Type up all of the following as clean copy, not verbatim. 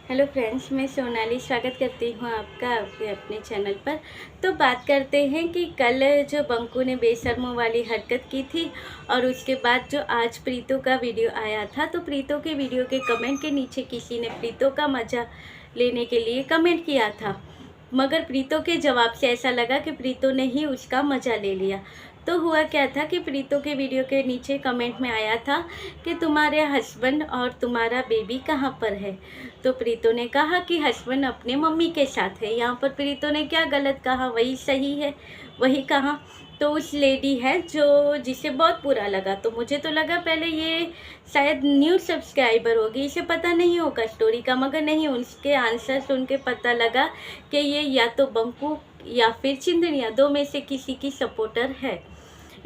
Hello friends, मैं सोनाली स्वागत करती हूँ आपका आपके अपने चैनल पर। तो बात करते हैं कि कल जो बंकू ने बेशर्मों वाली हरकत की थी और उसके बाद जो आज प्रीतो का वीडियो आया था, तो प्रीतो के वीडियो के कमेंट के नीचे किसी ने प्रीतो का मज़ा लेने के लिए कमेंट किया था, मगर प्रीतो के जवाब से ऐसा लगा कि प्रीतो ने ही उसका मज़ा ले लिया। तो हुआ क्या था कि प्रीतो के वीडियो के नीचे कमेंट में आया था कि तुम्हारे हस्बैंड और तुम्हारा बेबी कहाँ पर है। तो प्रीतो ने कहा कि हस्बैंड अपने मम्मी के साथ है। यहाँ पर प्रीतो ने क्या गलत कहा, वही सही है, वही कहा। तो उस लेडी है जो जिसे बहुत बुरा लगा। तो मुझे तो लगा पहले ये शायद न्यू सब्सक्राइबर होगी, इसे पता नहीं होगा स्टोरी का, मगर नहीं, उसके आंसर सुन के पता लगा कि ये या तो बंकू या फिर चिंदनिया, दो में से किसी की सपोर्टर है,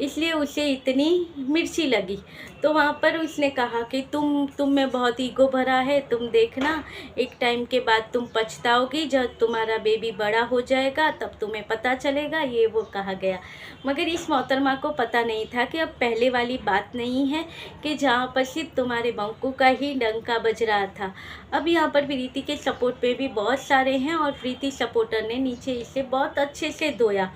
इसलिए उसे इतनी मिर्ची लगी। तो वहाँ पर उसने कहा कि तुम में बहुत ईगो भरा है, तुम देखना एक टाइम के बाद तुम पछताओगी, जब तुम्हारा बेबी बड़ा हो जाएगा तब तुम्हें पता चलेगा, ये वो कहा गया। मगर इस मोहतरमा को पता नहीं था कि अब पहले वाली बात नहीं है कि जहाँ पर सिर्फ तुम्हारे बंकू का ही डंका बज रहा था। अब यहाँ पर प्रीति के सपोर्ट पे भी बहुत सारे हैं और प्रीति सपोर्टर ने नीचे इसे बहुत अच्छे से धोया।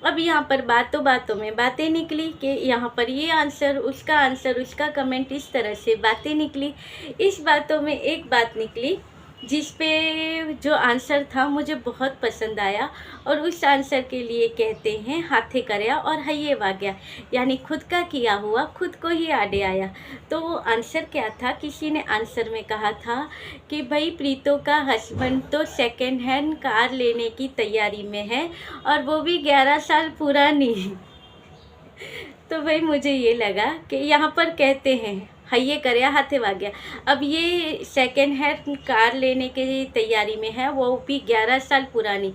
अब यहाँ पर बातों बातों में बातें निकली कि यहाँ पर ये आंसर, उसका कमेंट, इस तरह से बातें निकली। इस बातों में एक बात निकली जिस पे जो आंसर था मुझे बहुत पसंद आया, और उस आंसर के लिए कहते हैं हाथे करया और हये वाग्या, यानी खुद का किया हुआ खुद को ही आड़े आया। तो वो आंसर क्या था, किसी ने आंसर में कहा था कि भाई प्रीतो का हस्बैंड तो सेकेंड हैंड कार लेने की तैयारी में है, और वो भी 11 साल पुरानी। तो भाई मुझे ये लगा कि यहाँ पर कहते हैं हये करया हाथे वाग्या, अब ये सेकेंड हैंड कार लेने की तैयारी में है, वो भी 11 साल पुरानी।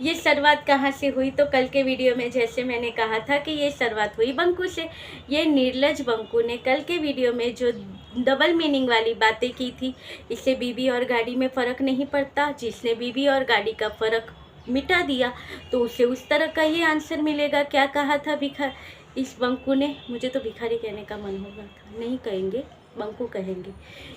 ये शुरुआत कहाँ से हुई, तो कल के वीडियो में जैसे मैंने कहा था कि ये शुरुआत हुई बंकू से। ये निर्लज बंकू ने कल के वीडियो में जो डबल मीनिंग वाली बातें की थी, इससे बीबी और गाड़ी में फ़र्क नहीं पड़ता, जिसने बीबी और गाड़ी का फ़र्क मिटा दिया तो उसे उस तरह का ही आंसर मिलेगा। क्या कहा था इस बंकू ने, मुझे तो भिखारी कहने का मन हो रहा था, नहीं कहेंगे, बंकू कहेंगे,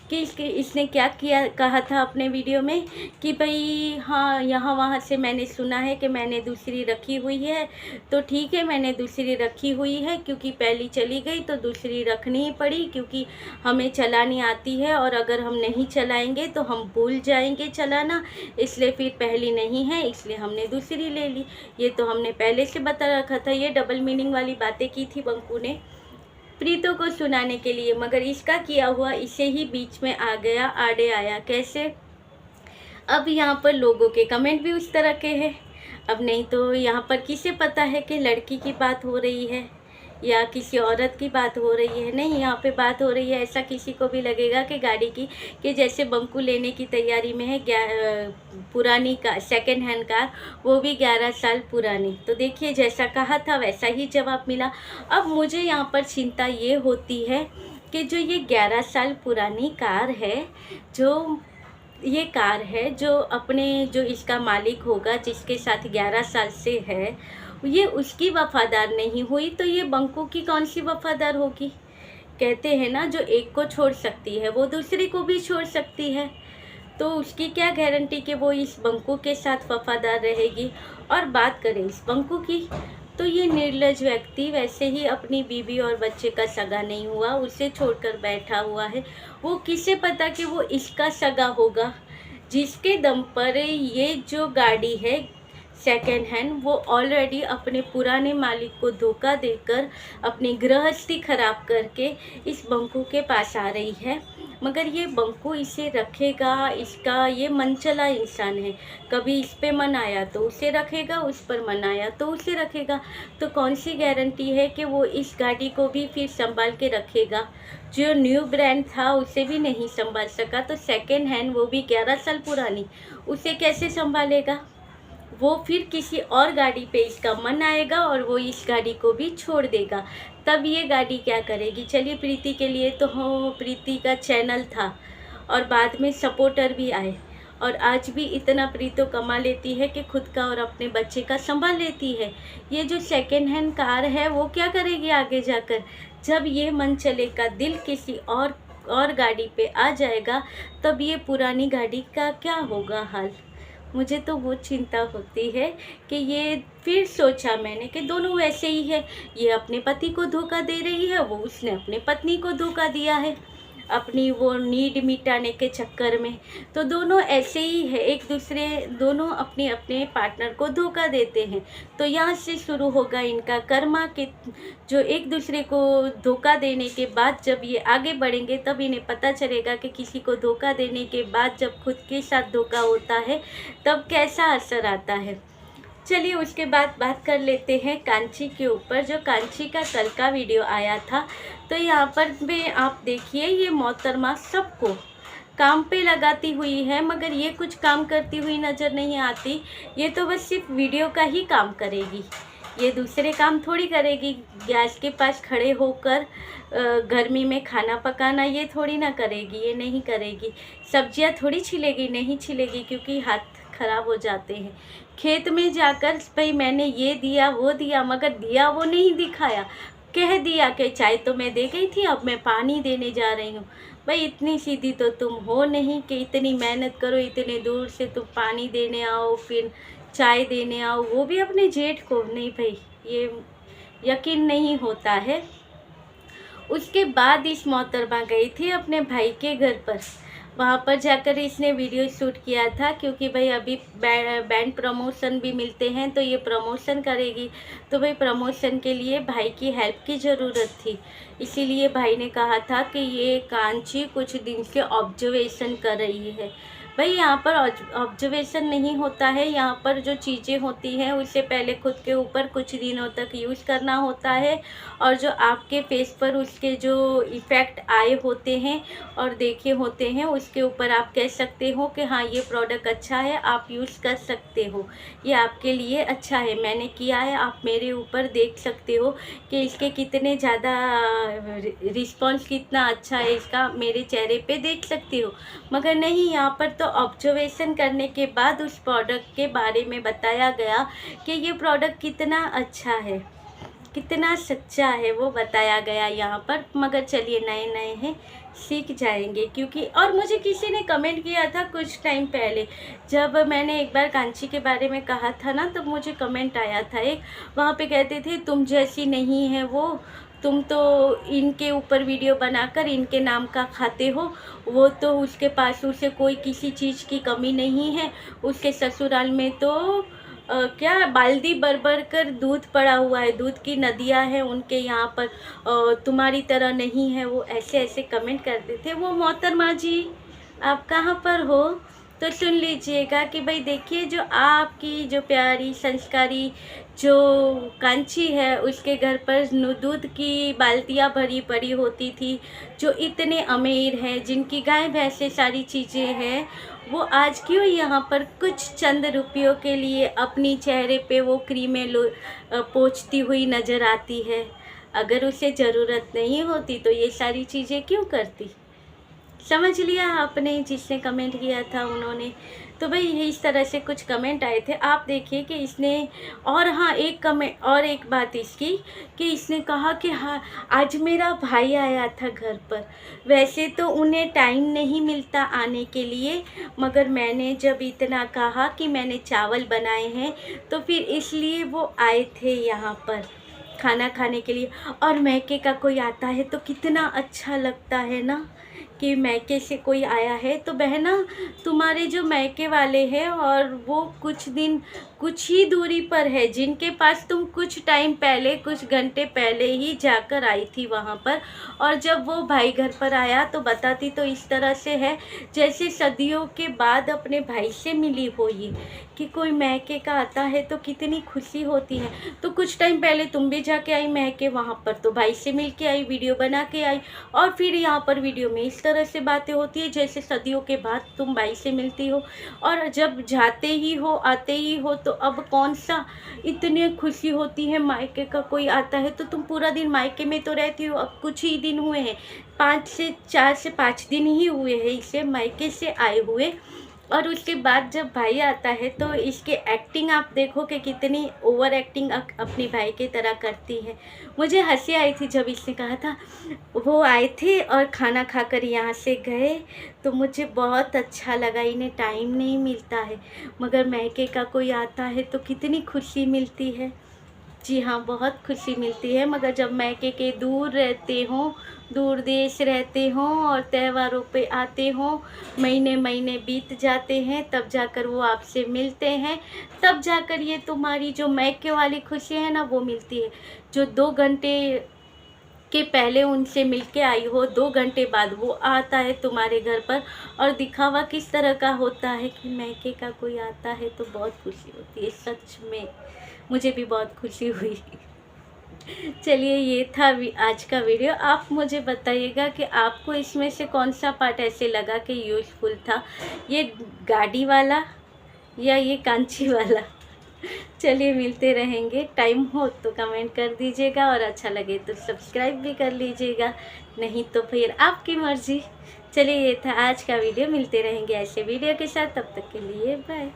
कि इसने क्या किया, कहा था अपने वीडियो में कि भाई हाँ, यहाँ वहाँ से मैंने सुना है कि मैंने दूसरी रखी हुई है, तो ठीक है मैंने दूसरी रखी हुई है, क्योंकि पहली चली गई तो दूसरी रखनी ही पड़ी, क्योंकि हमें चलानी आती है और अगर हम नहीं चलाएंगे तो हम भूल जाएंगे चलाना, इसलिए फिर पहली नहीं है, इसलिए हमने दूसरी ले ली। ये तो हमने पहले से बता रखा था। ये डबल मीनिंग वाली बातें की थी बंकू ने प्रीतो को सुनाने के लिए, मगर इसका किया हुआ इसे ही बीच में आ गया, आड़े आया। कैसे? अब यहाँ पर लोगों के कमेंट भी उस तरह के हैं। अब नहीं तो यहाँ पर किसे पता है कि लड़की की बात हो रही है या किसी औरत की बात हो रही है। नहीं, यहाँ पे बात हो रही है, ऐसा किसी को भी लगेगा कि गाड़ी की, कि जैसे बंकू लेने की तैयारी में है पुरानी कार, सेकेंड हैंड कार, वो भी 11 साल पुरानी। तो देखिए, जैसा कहा था वैसा ही जवाब मिला। अब मुझे यहाँ पर चिंता ये होती है कि जो ये 11 साल पुरानी कार है, जो ये कार है, जो अपने, जो इसका मालिक होगा, जिसके साथ 11 साल से है, ये उसकी वफादार नहीं हुई तो ये बंकू की कौन सी वफादार होगी। कहते हैं ना, जो एक को छोड़ सकती है वो दूसरे को भी छोड़ सकती है, तो उसकी क्या गारंटी कि वो इस बंकू के साथ वफादार रहेगी। और बात करें इस बंकू की, तो ये निर्लज व्यक्ति वैसे ही अपनी बीवी और बच्चे का सगा नहीं हुआ, उसे छोड़कर बैठा हुआ है। वो किसे पता कि वो इसका सगा होगा, जिसके दम पर ये जो गाड़ी है सेकेंड हैंड, वो ऑलरेडी अपने पुराने मालिक को धोखा देकर अपनी गृहस्थी खराब करके इस बंकू के पास आ रही है। मगर ये बंकू इसे रखेगा, इसका ये मनचला इंसान है, कभी इस पे मन आया तो उसे रखेगा, उस पर मन आया तो उसे रखेगा। तो कौन सी गारंटी है कि वो इस गाड़ी को भी फिर संभाल के रखेगा। जो न्यू ब्रांड था उसे भी नहीं संभाल सका, तो सेकेंड हैंड, वो भी 11 साल पुरानी, उसे कैसे संभालेगा। वो फिर किसी और गाड़ी पे इसका मन आएगा और वो इस गाड़ी को भी छोड़ देगा, तब ये गाड़ी क्या करेगी। चलिए, प्रीति के लिए तो हो, प्रीति का चैनल था और बाद में सपोर्टर भी आए, और आज भी इतना प्रीतो कमा लेती है कि खुद का और अपने बच्चे का संभाल लेती है। ये जो सेकेंड हैंड कार है वो क्या करेगी आगे जाकर, जब ये मन चलेगा, दिल किसी और और गाड़ी पे आ जाएगा, तब ये पुरानी गाड़ी का क्या होगा हाल। मुझे तो वो चिंता होती है कि ये फिर सोचा मैंने कि दोनों वैसे ही है, ये अपने पति को धोखा दे रही है, वो उसने अपने पत्नी को धोखा दिया है अपनी वो नीड मिटाने के चक्कर में। तो दोनों ऐसे ही है, एक दूसरे दोनों अपने अपने पार्टनर को धोखा देते हैं। तो यहाँ से शुरू होगा इनका कर्मा कि जो एक दूसरे को धोखा देने के बाद जब ये आगे बढ़ेंगे, तब इन्हें पता चलेगा कि किसी को धोखा देने के बाद जब खुद के साथ धोखा होता है तब कैसा असर आता है। चलिए उसके बाद बात कर लेते हैं कांची के ऊपर। जो कांची का कल का वीडियो आया था, तो यहाँ पर भी आप देखिए ये मोहतरमा सबको काम पे लगाती हुई है, मगर ये कुछ काम करती हुई नज़र नहीं आती। ये तो बस सिर्फ वीडियो का ही काम करेगी, ये दूसरे काम थोड़ी करेगी। गैस के पास खड़े होकर गर्मी में खाना पकाना ये थोड़ी ना करेगी, ये नहीं करेगी। सब्जियां थोड़ी छिलेगी, नहीं छिलेगी क्योंकि हाथ ख़राब हो जाते हैं। खेत में जाकर भाई मैंने ये दिया वो दिया, मगर दिया वो नहीं दिखाया, कह दिया कि चाय तो मैं दे गई थी, अब मैं पानी देने जा रही हूँ। भाई इतनी सीधी तो तुम हो नहीं कि इतनी मेहनत करो, इतने दूर से तुम पानी देने आओ, फिर चाय देने आओ, वो भी अपने जेठ को। नहीं भाई, ये यकीन नहीं होता है। उसके बाद इस मोहतरमा गई थी अपने भाई के घर पर। वहाँ पर जाकर इसने वीडियो शूट किया था, क्योंकि भाई अभी बैंड प्रमोशन भी मिलते हैं, तो ये प्रमोशन करेगी। तो भाई प्रमोशन के लिए भाई की हेल्प की ज़रूरत थी, इसीलिए भाई ने कहा था कि ये कांची कुछ दिन से ऑब्जर्वेशन कर रही है। भाई यहाँ पर ऑब्जर्वेशन नहीं होता है, यहाँ पर जो चीज़ें होती हैं उससे पहले खुद के ऊपर कुछ दिनों तक यूज़ करना होता है, और जो आपके फेस पर उसके जो इफ़ेक्ट आए होते हैं और देखे होते हैं, उसके ऊपर आप कह सकते हो कि हाँ ये प्रोडक्ट अच्छा है, आप यूज़ कर सकते हो, ये आपके लिए अच्छा है। मैंने किया है, आप मेरे ऊपर देख सकते हो कि इसके कितने ज़्यादा रिस्पॉन्स कितना अच्छा है, इसका मेरे चेहरे पे देख सकते हो। मगर नहीं, यहाँ पर तो ऑब्जर्वेशन करने के बाद उस प्रोडक्ट के बारे में बताया गया कि ये प्रोडक्ट कितना अच्छा है, कितना सच्चा है, वो बताया गया यहाँ पर। मगर चलिए नए नए हैं, सीख जाएंगे। क्योंकि और मुझे किसी ने कमेंट किया था कुछ टाइम पहले, जब मैंने एक बार कांची के बारे में कहा था ना, तब मुझे कमेंट आया था एक, वहाँ पे कहते थे तुम जैसी नहीं है वो, तुम तो इनके ऊपर वीडियो बनाकर इनके नाम का खाते हो, वो तो उसके पास उसे कोई किसी चीज़ की कमी नहीं है, उसके ससुराल में तो क्या बाल्टी भर भर कर दूध पड़ा हुआ है, दूध की नदियाँ हैं उनके यहाँ पर, तुम्हारी तरह नहीं है वो। ऐसे ऐसे कमेंट करते थे। वो मोहतरमा जी आप कहाँ पर हो, तो सुन लीजिएगा कि भाई देखिए, जो आपकी जो प्यारी संस्कारी जो कांची है, उसके घर पर दूध की बाल्टियाँ भरी पड़ी होती थी, जो इतने अमीर हैं, जिनकी गाय भैंसे सारी चीज़ें हैं, वो आज क्यों यहाँ पर कुछ चंद रुपयों के लिए अपनी चेहरे पे वो क्रीमें पोंछती हुई नज़र आती है। अगर उसे ज़रूरत नहीं होती तो ये सारी चीज़ें क्यों करती। समझ लिया आपने, जिसने कमेंट किया था उन्होंने। तो भाई इस तरह से कुछ कमेंट आए थे, आप देखिए कि इसने। और हाँ, एक कमेंट और एक बात इसकी कि इसने कहा कि हाँ आज मेरा भाई आया था घर पर, वैसे तो उन्हें टाइम नहीं मिलता आने के लिए, मगर मैंने जब इतना कहा कि मैंने चावल बनाए हैं, तो फिर इसलिए वो आए थे यहाँ पर खाना खाने के लिए। और मैके का कोई आता है तो कितना अच्छा लगता है ना, कि मैके से कोई आया है। तो बहना, तुम्हारे जो मैके वाले हैं और वो कुछ ही दूरी पर है, जिनके पास तुम कुछ टाइम पहले, कुछ घंटे पहले ही जाकर आई थी वहाँ पर, और जब वो भाई घर पर आया तो बताती तो इस तरह से है जैसे सदियों के बाद अपने भाई से मिली हो ये, कि कोई मैके का आता है तो कितनी खुशी होती है। तो कुछ टाइम पहले तुम भी जाके आई मैके, वहाँ पर तो भाई से मिल के आई, वीडियो बना के आई, और फिर यहाँ पर वीडियो में इस तरह से बातें होती है जैसे सदियों के बाद तुम भाई से मिलती हो। और जब जाते ही हो, आते ही हो, तो अब कौन सा इतनी खुशी होती है मायके का कोई आता है। तो तुम पूरा दिन मायके में तो रहती हो, अब कुछ ही दिन हुए हैं, 4 से 5 दिन ही हुए हैं इसे मायके से आए हुए, और उसके बाद जब भाई आता है तो इसकी एक्टिंग आप देखो कि कितनी ओवर एक्टिंग अपनी भाई की तरह करती है। मुझे हंसी आई थी जब इसने कहा था, वो आए थे और खाना खाकर यहाँ से गए, तो मुझे बहुत अच्छा लगा। इन्हें टाइम नहीं मिलता है, मगर मैके का कोई आता है तो कितनी खुशी मिलती है। जी हाँ, बहुत खुशी मिलती है। मगर जब मैके के दूर रहते हों, दूर देश रहते हों और त्योहारों पे आते हों, महीने महीने बीत जाते हैं, तब जाकर वो आपसे मिलते हैं, तब जाकर ये तुम्हारी जो मैके वाली खुशी है ना, वो मिलती है। जो 2 घंटे के पहले उनसे मिलके आई हो, 2 घंटे बाद वो आता है तुम्हारे घर पर, और दिखावा किस तरह का होता है कि मैके का कोई आता है तो बहुत खुशी होती है। सच में मुझे भी बहुत खुशी हुई। चलिए, ये था आज का वीडियो। आप मुझे बताइएगा कि आपको इसमें से कौन सा पार्ट ऐसे लगा कि यूज़फुल था, ये गाड़ी वाला या ये कांची वाला। चलिए, मिलते रहेंगे। टाइम हो तो कमेंट कर दीजिएगा, और अच्छा लगे तो सब्सक्राइब भी कर लीजिएगा, नहीं तो फिर आपकी मर्ज़ी। चलिए, ये था आज का वीडियो। मिलते रहेंगे ऐसे वीडियो के साथ, तब तक के लिए बाय।